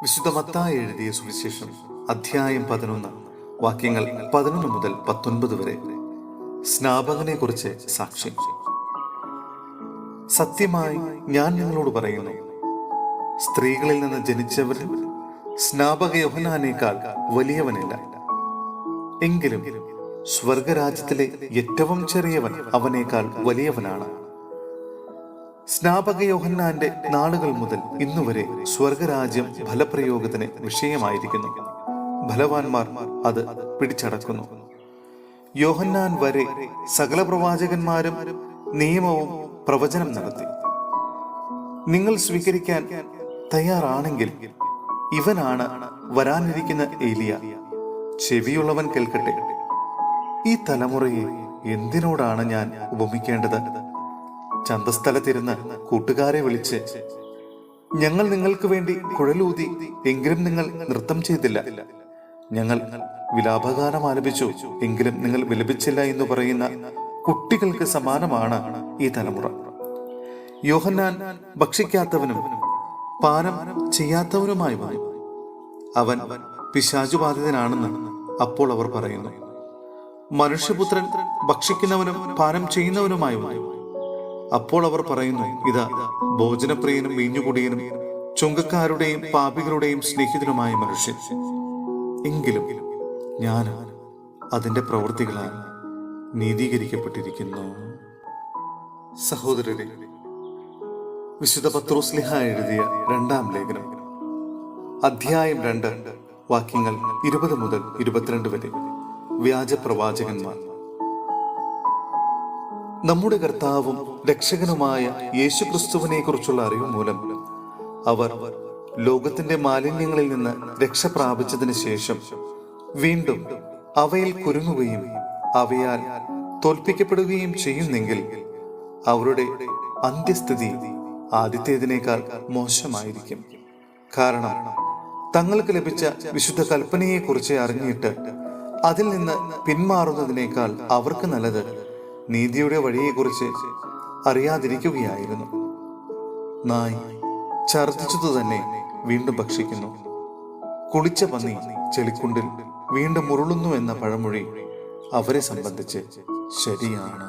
വിശുദ്ധ മത്തായി എഴുതിയ സുവിശേഷം അധ്യായം 11 വാക്യങ്ങൾ 11 മുതൽ 19 വരെ. സ്നാപകനെ കുറിച്ച് സാക്ഷ്യം. സത്യമായി ഞാൻ നിങ്ങളോട് പറയുന്നു, സ്ത്രീകളിൽ നിന്ന് ജനിച്ചവരിൽ സ്നാപക യോഹന്നാനേക്കാൾ വലിയവനില്ല. എങ്കിലും സ്വർഗരാജ്യത്തിലെ ഏറ്റവും ചെറിയവൻ അവനേക്കാൾ വലിയവനാണ്. സ്നാപക യോഹന്നാന്റെ നാളുകൾ മുതൽ ഇന്നുവരെ സ്വർഗരാജ്യം ഫലപ്രയോഗത്തിന് വിഷയമായിരിക്കുന്നു. ഫലവാന്മാർ അത് പിടിച്ചടക്കുന്നു. യോഹന്നാൻ വരെ സകല പ്രവാചകന്മാരും നിയമവും പ്രവചനം നടത്തി. നിങ്ങൾ സ്വീകരിക്കാൻ തയ്യാറാണെങ്കിൽ ഇവനാണ് വരാനിരിക്കുന്ന ഏലിയ. ചെവിയുള്ളവൻ കേൾക്കട്ടെ. ഈ തലമുറയെ എന്തിനോടാണ് ഞാൻ ഉപമിക്കേണ്ടത്? ചന്തസ്ഥലത്തിരുന്ന് കൂട്ടുകാരെ വിളിച്ച്, ഞങ്ങൾ നിങ്ങൾക്ക് വേണ്ടി കുഴലൂതി, എങ്കിലും നിങ്ങൾ നൃത്തം ചെയ്തില്ല. ഞങ്ങൾ വിലാപഗാനം ആലപിച്ചു, എങ്കിലും നിങ്ങൾ വിലപിച്ചില്ല എന്ന് പറയുന്ന കുട്ടികൾക്ക് സമാനമാണ് ഈ തലമുറ. യോഹന്നാൻ ഭക്ഷിക്കാത്തവനും പാനം ചെയ്യാത്തവനുമായി വന്നു. അവൻ പിശാചുബാധിതനാണെന്ന് അപ്പോൾ അവർ പറയുന്നു. മനുഷ്യപുത്രൻ ഭക്ഷിക്കുന്നവനും പാനം ചെയ്യുന്നവനുമായി വന്നു. അപ്പോൾ അവർ പറയുന്നു, ഇതാ ഭോജനപ്രിയനും വീഞ്ഞുകുടിയനും ചുങ്കക്കാരുടെയും പാപികളുടെയും സ്നേഹിതനുമായ മനുഷ്യൻ. എങ്കിലും ഞാൻ അതിന്റെ പ്രവൃത്തികളാൽ നീതീകരിക്കപ്പെട്ടിരിക്കുന്നു. സഹോദരരെ, വിശുദ്ധ പത്രോസ്ലിഹ എഴുതിയ 2-ാം ലേഖനം അധ്യായം 2 വാക്യങ്ങൾ 20 മുതൽ 22 വരെ. വ്യാജ പ്രവാചകന്മാർ. നമ്മുടെ കർത്താവും രക്ഷകനുമായ യേശുക്രിസ്തുവിനെ കുറിച്ചുള്ള അറിവ് മൂലം അവർ ലോകത്തിന്റെ മാലിന്യങ്ങളിൽ നിന്ന് രക്ഷ പ്രാപിച്ചതിന് ശേഷം വീണ്ടും അവയിൽ കുരുങ്ങുകയും അവയാൽ തോൽപ്പിക്കപ്പെടുകയും ചെയ്യുന്നെങ്കിൽ അവരുടെ അന്ത്യസ്ഥിതി ആദ്യത്തേതിനേക്കാൾ മോശമായിരിക്കും. കാരണം തങ്ങൾക്ക് ലഭിച്ച വിശുദ്ധ കൽപ്പനയെക്കുറിച്ച് അറിഞ്ഞിട്ട് അതിൽ നിന്ന് പിന്മാറുന്നതിനേക്കാൾ അവർക്ക് നല്ലത് നീതിയുടെ വഴിയെക്കുറിച്ച് അറിയാതിരിക്കുകയായിരുന്നു. നായ് ഛർദ്ദിച്ചതു തന്നെ വീണ്ടും ഭക്ഷിക്കുന്നു. കുളിച്ച പന്നി ചെളിക്കുണ്ടിൽ വീണ്ടും മുരുളുന്നു എന്ന പഴമൊഴി അവരെ സംബന്ധിച്ച് ശരിയാണ്.